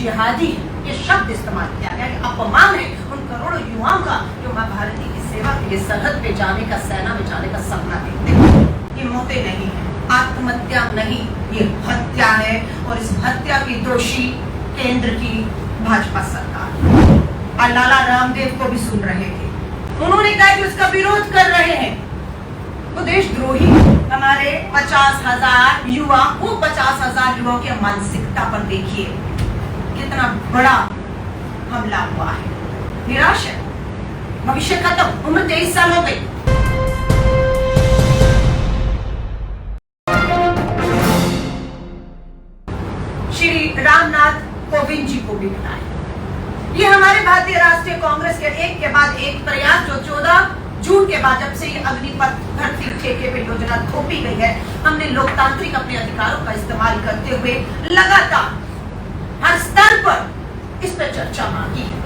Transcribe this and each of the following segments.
जिहादी ये शब्द इस्तेमाल किया गया। अपमान है उन करोड़ों युवाओं का जो माँ भारती की सेवा के लिए सरहद पे जाने का, सेना में जाने का सपना देखते हैं। ये मौतें नहीं है, आत्महत्या नहीं, ये हत्या है। और इस हत्या की दोषी केंद्र की भाजपा सरकार। और लाला रामदेव को भी सुन रहे थे, उन्होंने कहा कि उसका विरोध कर रहे हैं तो देशद्रोही। हमारे 50,000 युवा, वो 50,000 युवाओं की मानसिकता पर देखिए कितना बड़ा हमला हुआ है। निराश है, भविष्य खत्म, उम्र 23 साल हो गई। श्री रामनाथ कोविंद जी को भी बुलाए। ये हमारे भारतीय राष्ट्रीय कांग्रेस के एक के बाद एक प्रयास, जो 14 जून के बाद जब से ये अग्निपथ भर्ती ठेके पे योजना थोपी गई है, हमने लोकतांत्रिक अपने अधिकारों का इस्तेमाल करते हुए लगातार हर स्तर पर इस पर चर्चा मांगी है।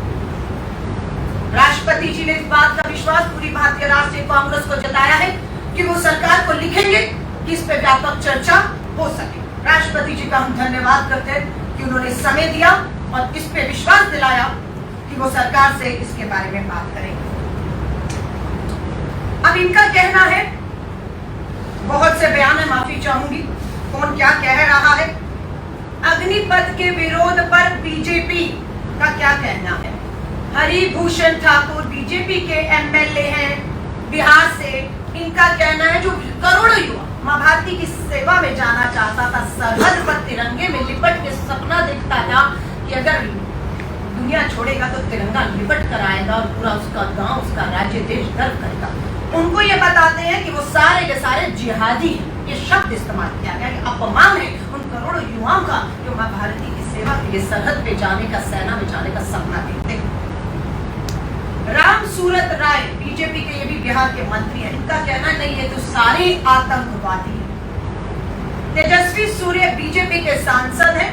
राष्ट्रपति जी ने इस बात का विश्वास पूरी भारतीय राष्ट्रीय कांग्रेस को जताया है कि वो सरकार को लिखेंगे कि इस पर व्यापक चर्चा हो सके। राष्ट्रपति जी का हम धन्यवाद करते हैं कि उन्होंने समय दिया और इस पे विश्वास दिलाया कि वो सरकार से इसके बारे में बात करेंगे। अब इनका कहना है, बहुत से बयान है, माफी चाहूंगी, कौन क्या कह रहा है। अग्निपथ के विरोध पर बीजेपी का क्या कहना है। हरिभूषण ठाकुर बीजेपी के एमएलए हैं बिहार से। इनका कहना है जो करोड़ों युवा माँ भारती की सेवा में जाना चाहता था, सरहद पर तिरंगे में लिपट के सपना देखता था कि अगर दुनिया छोड़ेगा तो तिरंगा लिपट कर आएगा और पूरा उसका गांव, उसका राज्य, देश गर्व करेगा। उनको ये बताते हैं कि वो सारे के सारे जिहादी हैं। ये शब्द इस्तेमाल किया गया। अपमान है उन करोड़ों युवाओं का जो माँ भारती की सेवा के लिए सरहद पे जाने का, सेना में जाने का सपना देखते हैं। राम सूरत राय बीजेपी के, ये भी बिहार के मंत्री हैं। इनका कहना नहीं है तो सारे आतंकवादी हैं। तेजस्वी सूर्य बीजेपी के सांसद हैं।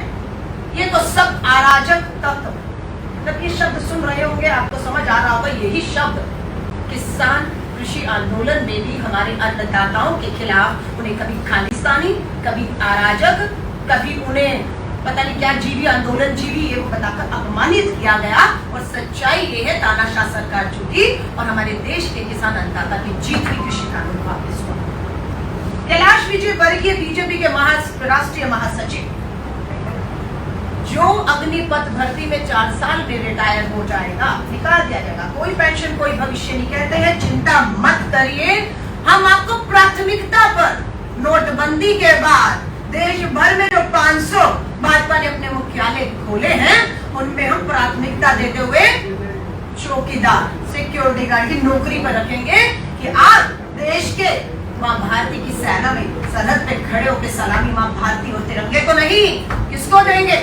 ये तो सब अराजक तत्व। जब ये शब्द सुन रहे होंगे आपको समझ आ रहा होगा, यही शब्द किसान कृषि आंदोलन में भी हमारे अन्नदाताओं के खिलाफ उन्हें कभी खालिस्तानी, कभी अराजक, कभी उन्हें पता नहीं क्या जीवी, आंदोलन जीवी, ये बताकर अपमानित किया गया। और सच्चाई ये है, तानाशाह सरकार झूठी और हमारे देश के किसान अन्नदाता की जीत हुई। कृषि कानून वापस हुआ। कैलाश विजय वर्गीय बीजेपी के राष्ट्रीय महासचिव, जो अग्निपथ भर्ती में 4 साल में रिटायर हो जाएगा, निकाल दिया जाएगा, कोई पेंशन कोई भविष्य नहीं, कहते हैं चिंता मत करिए, हम आपको प्राथमिकता पर नोटबंदी के बाद देश भर में जो 500 भाजपा ने अपने मुख्यालय खोले हैं उनमें हम प्राथमिकता देते हुए चौकीदार, सिक्योरिटी गार्ड की नौकरी पर रखेंगे कि आप देश के माँ भारती की सेना में सरहद पे खड़े होकर सलामी माँ भारती और तिरंगे को नहीं, किसको देंगे?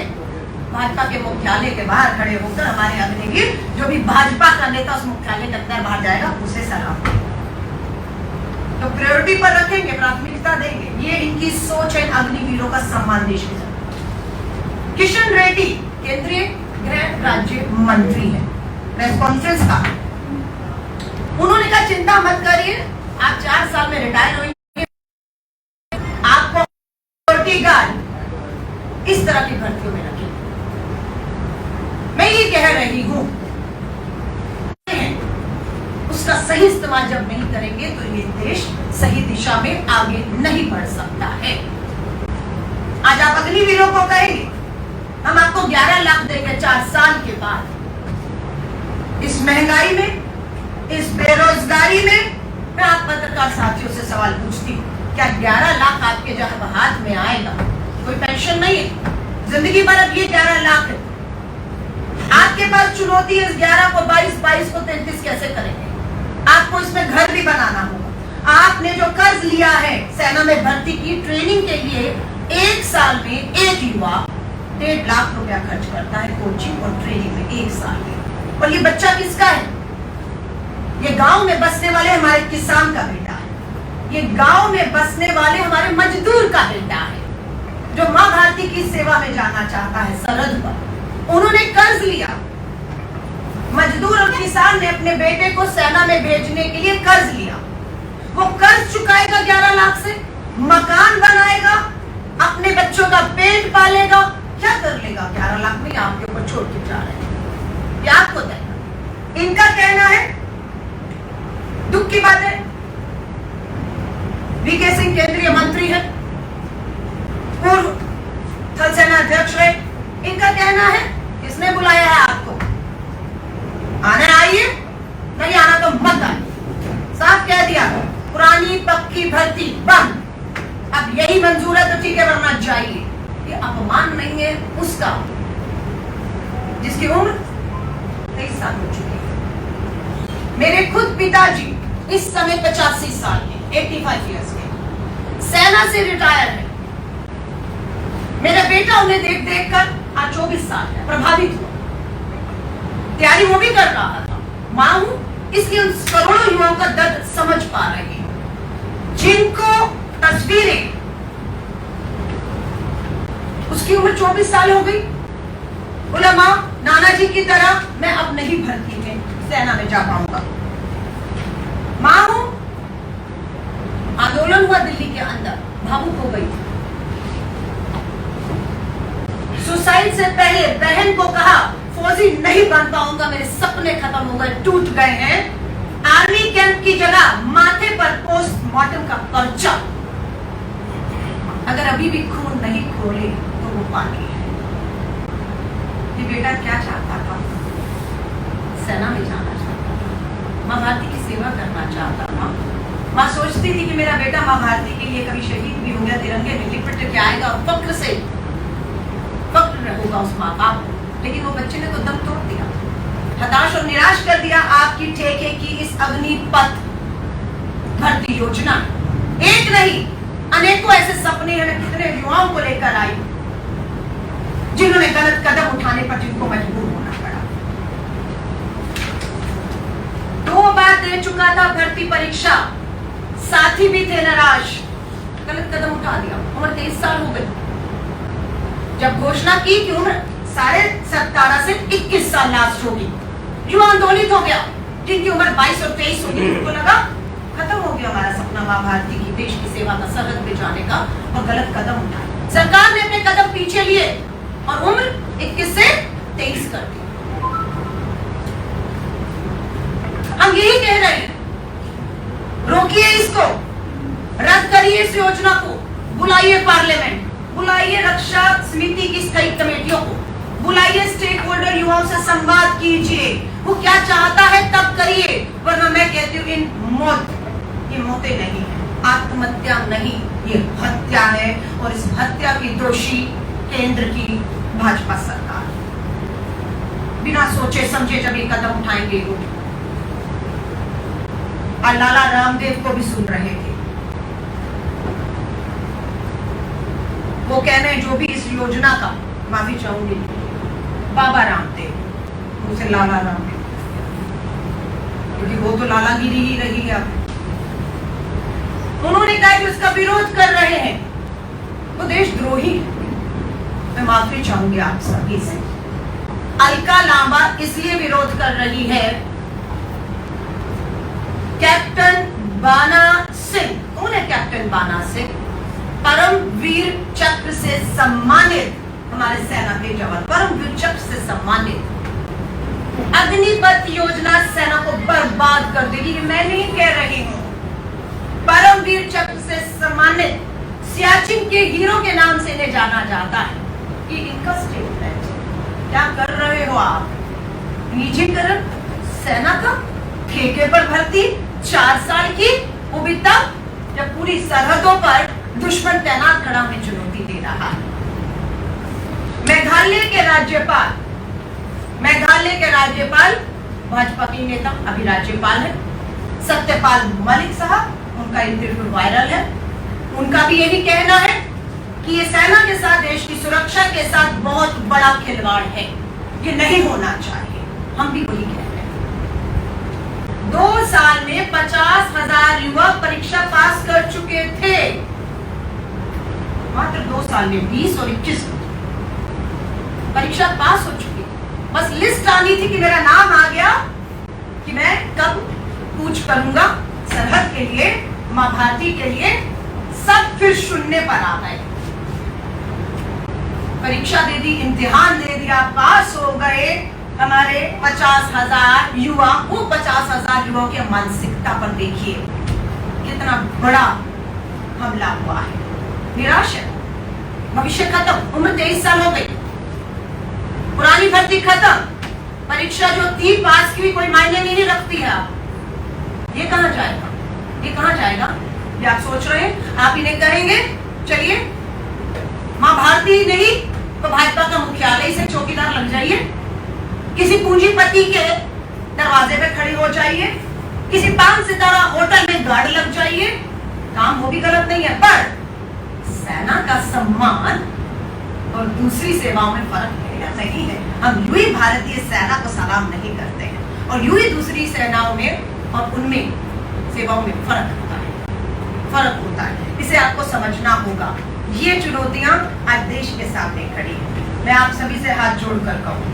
भाजपा के मुख्यालय के बाहर खड़े होकर हमारे अग्निवीर, जो भी भाजपा का नेता उस मुख्यालय के अंदर बाहर जाएगा उसे सलाम देंगे। तो प्रायोरिटी पर रखेंगे, प्राथमिकता देंगे। ये इनकी सोच है। अग्निवीरों का सम्मान देश के साथ। किशन रेड्डी केंद्रीय गृह राज्य मंत्री है, रेस्पॉन्सिबल का। उन्होंने कहा चिंता मत करिए, आप 4 साल में रिटायर होंगे, आपको सिक्योरिटी गार्ड इस तरह की भर्तियों में रखेंगे। मैं ये कह रही हूं, उसका सही इस्तेमाल जब नहीं करेंगे तो ये देश सही दिशा में आगे नहीं बढ़ सकता है। आज आप अग्निवीरों को कहेंगे हम आपको 11 लाख देंगे 4 साल के बाद। इस महंगाई में, इस बेरोजगारी में, मैं आप पत्रकार साथियों से सवाल पूछती हूँ, क्या 11 लाख आपके जब हाथ में आएगा? कोई पेंशन नहीं है, जिंदगी भर अब ये 11 लाख है। आपके पास चुनौती है, इस 11 को 22 को 33 कैसे करेंगे? आपको इसमें घर भी बनाना होगा। आपने जो कर्ज लिया है सेना में भर्ती की ट्रेनिंग के लिए, 1 साल में एक युवा 1.5 लाख रुपया खर्च करता है कोचिंग और ट्रेनिंग में 1 साल में। और ये बच्चा किसका है? ये गांव में बसने वाले हमारे किसान का बेटा है। ये गांव में बसने वाले हमारे मजदूर का बेटा है, जो माँ भारती की सेवा में जाना चाहता है सरहद पर। उन्होंने कर्ज लिया। मजदूर और किसान ने अपने बेटे को सेना में भेजने के लिए कर्ज लिया। वो कर्ज चुकाएगा 11 लाख से, मकान बनाएगा, अपने बच्चों का पेट पालेगा, क्या कर लेगा 11 लाख में? आपके ऊपर छोड़ के जा रहे हैं, ये आपको तय करना। इनका कहना है, दुख की बात है, वीके सिंह केंद्रीय मंत्री है, पूर्व थल सेना अध्यक्ष है, इनका कहना है किसने बुलाया है आपको, आने आइए, नहीं आना तो मत आइए। साफ कह दिया, पुरानी पक्की भर्ती बंद, अब यही मंजूर है तो ठीक है, वरना जाइए। ये अपमान नहीं है उसका जिसकी उम्र 23 साल हो चुकी है। मेरे खुद पिताजी इस समय 85 साल के, 85 इयर्स के, सेना से रिटायर है। मेरा बेटा उन्हें देख देख कर आज 24 साल है, प्रभावित हुआ, तैयारी वो भी कर रहा था। मां हूं, इसलिए उन करोड़ों युवाओं का दर्द समझ पा रही हूं, जिनको तस्वीरें, उसकी उम्र 24 साल हो गई, बोला मां नाना जी की तरह मैं अब नहीं भर्ती में सेना में जा पाऊंगा। मां हूं, आंदोलन हुआ दिल्ली के अंदर, भावुक हो गई। सुसाइड से पहले बहन को कहा फौजी नहीं बन पाऊंगा, मेरे सपने खत्म हो गए, टूट गए हैं। आर्मी कैंप की जगह माथे पर पोस्टमार्टम का पर्चा, अगर अभी भी खून नहीं खोले तो वो पानी है। ये बेटा क्या चाहता था, सेना में जाना चाहता था, मां भारती की सेवा करना चाहता था। मां सोचती थी कि मेरा बेटा मां भारती के लिए कभी शहीद भी हो गया, तिरंगे में लिपट के आएगा और फक्र से फक्र होगा उस मां का। लेकिन वो बच्चे ने तो दम तोड़ दिया, हताश और निराश कर दिया आपकी ठेके की इस अग्निपथ भर्ती योजना। एक नहीं, अनेकों ऐसे सपने हैं, कितने युवाओं को लेकर आई जिन्होंने गलत कदम उठाने पर जिनको मजबूर होना पड़ा। 2 बार दे चुका था भर्ती परीक्षा, साथी भी थे निराश, गलत कदम उठा दिया, उम्र 23 साल हो गई। जब घोषणा की कि उम्र 17.5 से 21 साल लास्ट होगी, युवा आंदोलित हो गया, जिनकी उम्र 22 और 23 होगी, उनको लगा खत्म हो गया हमारा सपना मां भारती की देश की सेवा का, सरहद पे जाने का, और गलत कदम उठाए। सरकार ने अपने कदम पीछे लिए और उम्र 21 से 23 कर दी। हम यही कह रहे हैं, रोकिए इसको, रद्द करिए इस योजना को, बुलाइए पार्लियामेंट, बुलाइए रक्षा समिति की स्थायी कमेटियों को, बुलाइए स्टेक होल्डर, युवाओं से संवाद कीजिए, वो क्या चाहता है तब करिए, वरना मैं कहती हूँ ये मौतें नहीं है, आत्महत्या नहीं, ये हत्या है, और इस हत्या की दोषी केंद्र की भाजपा सरकार। बिना सोचे समझे जब ये कदम उठाएंगे लोग, और लाला रामदेव को भी सुन रहे थे, वो कह रहे हैं जो भी इस योजना का, माफी चाहूंगी बाबा रामदेव, उनसे लाला रामदेव, क्योंकि वो तो लालागिरी ही रही है। उन्होंने कहा कि उसका विरोध कर रहे हैं, वो देशद्रोही है। मैं माफी चाहूंगी आप सभी से। अलका लांबा इसलिए विरोध कर रही है, कैप्टन बाना सिंह, कौन है कैप्टन बाना सिंह? परमवीर चक्र से सम्मानित हमारे सेना के जवान, परमवीर चक्र से सम्मानित। अग्निपथ योजना सेना को बर्बाद कर देगी, मैं नहीं कह रही हूं। परमवीर चक्र से सम्मानित सियाचिन के हीरो के नाम से इन्हें जाना जाता है। ये इनका स्टेटमेंट है। क्या कर रहे हो आप? निजीकरण सेना का, ठेके पर भर्ती 4 साल की, वो भी तब जब पूरी सरहदों पर दुश्मन तैनात खड़ा हमें चुनौती दे रहा है। मेघालय के राज्यपाल भाजपा के नेता, अभी राज्यपाल है सत्यपाल मलिक साहब, उनका इंटरव्यू वायरल है। उनका भी यही कहना है कि ये सेना के साथ, देश की सुरक्षा के साथ बहुत बड़ा खिलवाड़ है, ये नहीं होना चाहिए। हम भी वही कह रहे हैं। 2 साल में 50,000 युवा परीक्षा पास कर चुके थे, मात्र 2 साल में 20 और 21 परीक्षा पास हो चुकी। बस लिस्ट आनी थी कि मेरा नाम आ गया कि मैं कब कूच करूंगा सरहद के लिए, मां भारती के लिए। सब फिर शून्य पर आ गए। परीक्षा दे दी, इम्तिहान दे दिया, क्राइटेरिया पास हो गए हमारे 50,000 युवा, वो 50,000 युवाओं की मानसिकता पर देखिए कितना बड़ा हमला हुआ है। निराश है, भविष्य खत्म, उम्र 23 साल हो गई, पुरानी भर्ती खत्म, परीक्षा जो थी पास की भी कोई मायने नहीं रखती है। ये कहां जाएगा, ये कहां जाएगा, ये आप सोच रहे हैं? आप इन्हें कहेंगे चलिए मां भारती नहीं तो भाजपा का मुख्यालय से चौकीदार लग जाइए, किसी पूंजीपति के दरवाजे पे खड़े हो जाइए, किसी 5 सितारा होटल में गार्ड लग जाइए, काम वो भी गलत नहीं है, पर सेना का सम्मान और दूसरी सेवाओं में फर्क है या नहीं है? हम यूं ही भारतीय सेना को सलाम नहीं करते हैं और यूं ही दूसरी सेनाओं में और उनमें सेवाओं में फर्क होता है। इसे आपको समझना होगा। ये चुनौतियां आज देश के सामने खड़ी हैं। मैं आप सभी से हाथ जोड़कर कहूं,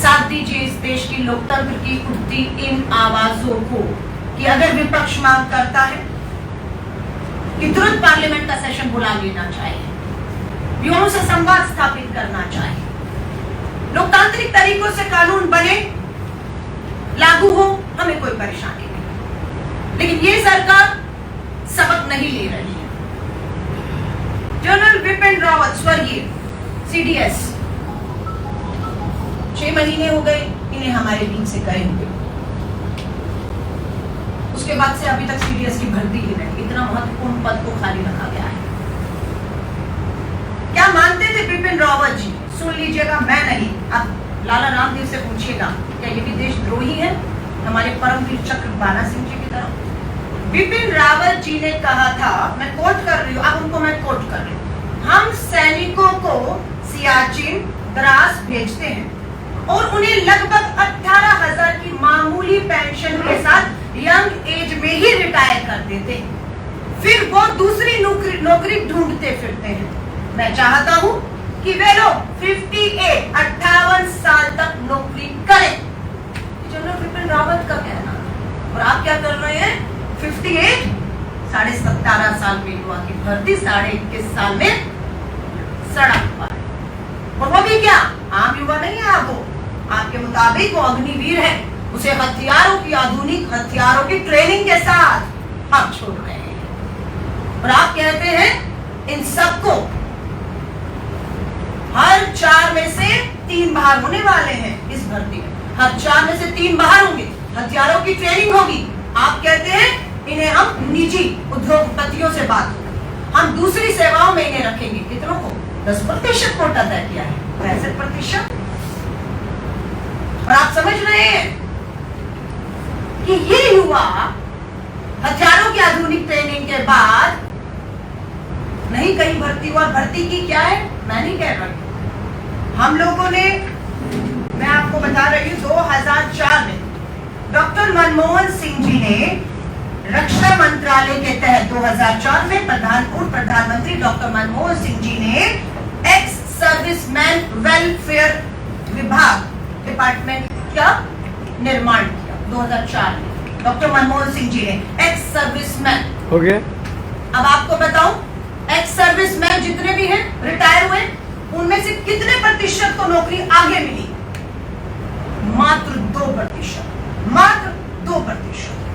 साथ दीजिए इस देश की लोकतंत्र की उठती इन आवाजों को कि अगर विपक्ष मांग करता है कि तुरंत पार्लियामेंट का सेशन बुला लेना चाहिए, युवाओं से संवाद स्थापित करना चाहिए, लोकतांत्रिक तरीकों से कानून बने, लागू हो, हमें कोई परेशानी नहीं। लेकिन ये सरकार सबक नहीं ले रही है। जनरल बिपिन रावत स्वर्गीय CDS 6 महीने हो गए इन्हें हमारे बीच से गए हुए, उसके बाद से अभी तक CDS की भर्ती ही नहीं, इतना महत्वपूर्ण पद को खाली रखा गया है। क्या मानते थे बिपिन रावत जी? सुन लीजिएगा, मैं नहीं, अब लाला रामदेव से पूछिएगा, क्या ये भी देशद्रोही है हमारे परमवीर चक्रबाला सिंह जी की तरह? बिपिन रावत जी ने कहा था, मैं कोट कर रही हूँ, अब उनको मैं कोट कर रही हूँ, हम सैनिकों को सियाचिन द्रास भेजते हैं और उन्हें लगभग 18,000 की मामूली पेंशन के साथ यंग एज में ही रिटायर कर देते हैं, फिर वो दूसरी नौकरी ढूंढते फिरते हैं। मैं चाहता हूं कि वे लोग 58 साल तक नौकरी करें। जनरल बिपिन रावत का कहना है। और आप क्या कर रहे हैं? 58 17.5 साल के युवा की भर्ती 21.5 साल में सड़क पर, और वो भी क्या, आम युवा नहीं है। आपके मुताबिक वो अग्निवीर है, उसे हथियारों की, आधुनिक हथियारों की ट्रेनिंग के साथ हम छोड़ रहे हैं। और आप कहते हैं इन सबको हर 4 में से 3 बाहर होने वाले हैं इस भर्ती में, हर 4 में से 3 बाहर होंगे, हथियारों की ट्रेनिंग होगी। आप कहते हैं इन्हें हम निजी उद्योगपतियों से बात होगी, हम दूसरी सेवाओं में इन्हें रखेंगे। कितनों को? 10% कोटा तय किया है, 65%। और आप समझ रहे हैं कि ये युवा हथियारों की आधुनिक ट्रेनिंग के बाद नहीं कहीं भर्ती हुआ। भर्ती की क्या है मैं नहीं कह रही, हम लोगों ने, मैं आपको बता रही हूं, 2004 में डॉक्टर मनमोहन सिंह जी ने रक्षा मंत्रालय के तहत 2004 में पूर्व प्रधानमंत्री डॉक्टर मनमोहन सिंह जी ने एक्स सर्विसमैन वेलफेयर विभाग डिपार्टमेंट का निर्माण किया 2004 में। डॉक्टर मनमोहन सिंह जी ने एक्स सर्विसमैन हो गए। अब आपको बताऊं, एक्स सर्विसमैन जितने भी हैं रिटायर हुए, उनमें से कितने प्रतिशत को नौकरी आगे मिली? मात्र 2%, मात्र 2%।